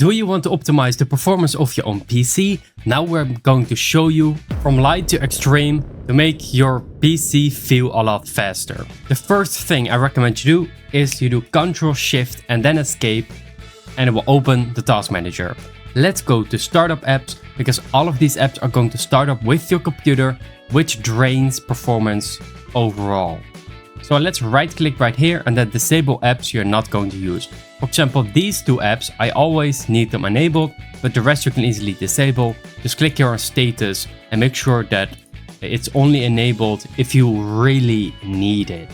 Do you want to optimize the performance of your own PC? Now we're going to show you from light to extreme to make your PC feel a lot faster. The first thing I recommend you do is you do Ctrl Shift and then Escape, and it will open the task manager. Let's go to startup apps, because all of these apps are going to start up with your computer, which drains performance overall. So let's right click right here and then disable apps you're not going to use. For example, these two apps, I always need them enabled, but the rest you can easily disable. Just click here on status and make sure that it's only enabled if you really need it.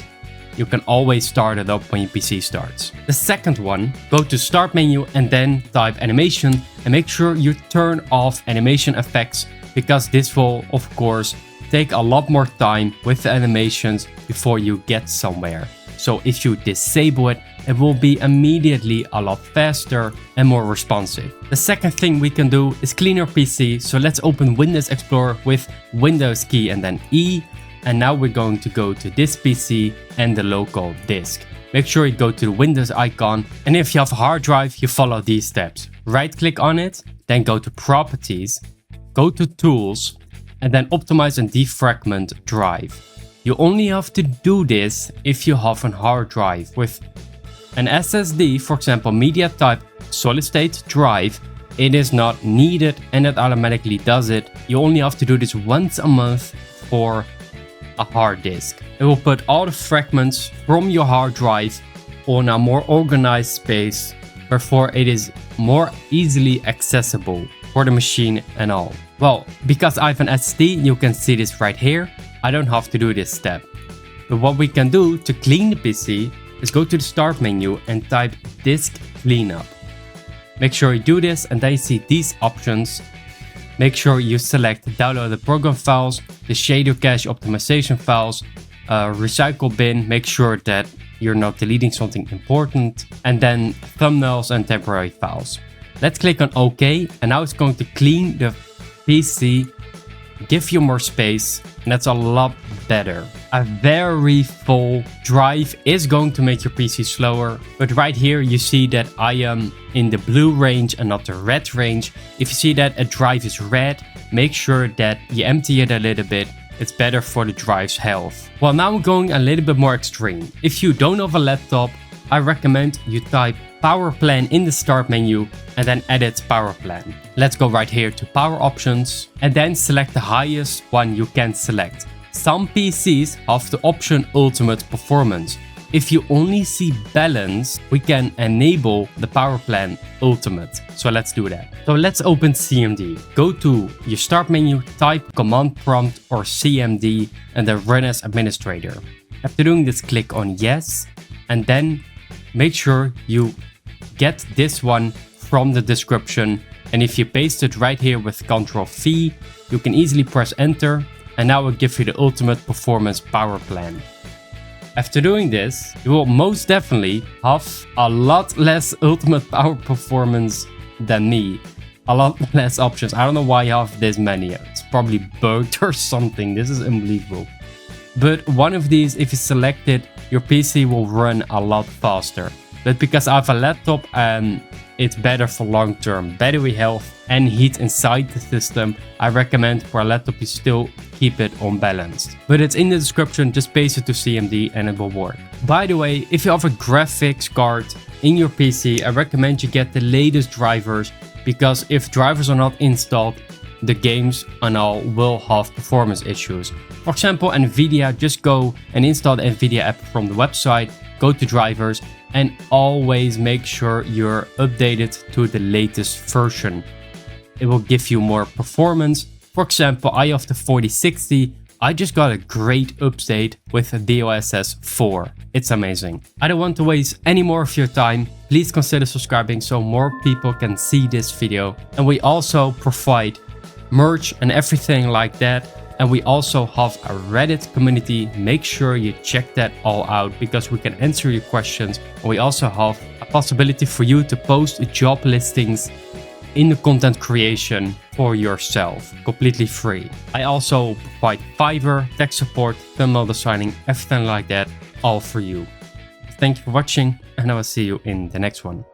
You can always start it up when your PC starts. The second one, go to start menu and then type animation and make sure you turn off animation effects, because this will of course take a lot more time with the animations before you get somewhere. So if you disable it, it will be immediately a lot faster and more responsive. The second thing we can do is clean your PC. So let's open Windows Explorer with Windows key and then E. And now we're going to go to this PC and the local disk. Make sure you go to the Windows icon. And if you have a hard drive, you follow these steps. Right click on it, then go to Properties, go to Tools, and then Optimize and Defragment Drive. You only have to do this if you have a hard drive. With an SSD, for example, media type solid state drive, it is not needed and it automatically does it. You only have to do this once a month for a hard disk. It will put all the fragments from your hard drive on a more organized space, therefore it is more easily accessible for the machine and all. Well, because I have an SSD, you can see this right here. I don't have to do this step. But what we can do to clean the PC is go to the start menu and type disk cleanup. Make sure you do this and then you see these options. Make sure you select download the program files, the shader cache optimization files, recycle bin. Make sure that you're not deleting something important, and then thumbnails and temporary files. Let's click on OK, and now it's going to clean the PC, give you more space, and that's a lot better. A very full drive is going to make your PC slower, but right here you see that I am in the blue range and not the red range. If you see that a drive is red, make sure that you empty it a little bit. It's better for the drive's health. Well, now I'm going a little bit more extreme. If you don't have a laptop, I recommend you type power plan in the start menu and then edit power plan. Let's go right here to power options and then select the highest one you can select. Some PCs have the option ultimate performance. If you only see balance, we can enable the power plan ultimate. So let's do that. So let's open CMD. Go to your start menu, type command prompt or CMD and then run as administrator. After doing this, click on yes, and then make sure you get this one from the description. And if you paste it right here with Ctrl V, you can easily press enter. And now it will give you the ultimate performance power plan. After doing this, you will most definitely have a lot less ultimate power performance than me. A lot less options. I don't know why you have this many. It's probably bugged or something. This is unbelievable. But one of these, if you select it, your PC will run a lot faster. But because I have a laptop and it's better for long-term battery health and heat inside the system, I recommend for a laptop you still keep it unbalanced. But it's in the description, just paste it to CMD and it will work. By the way, if you have a graphics card in your PC, I recommend you get the latest drivers, because if drivers are not installed, the games and all will have performance issues. For example, Nvidia, just go and install the Nvidia app from the website, go to drivers, and always make sure you're updated to the latest version. It will give you more performance. For example, I have the 4060. I just got a great update with DLSS 4. It's amazing. I don't want to waste any more of your time. Please consider subscribing so more people can see this video. And we also provide merch and everything like that. And we also have a Reddit community. Make sure you check that all out, because we can answer your questions. And we also have a possibility for you to post job listings in the content creation for yourself, completely free. I also provide Fiverr, tech support, thumbnail designing, everything like that, all for you. Thank you for watching, and I will see you in the next one.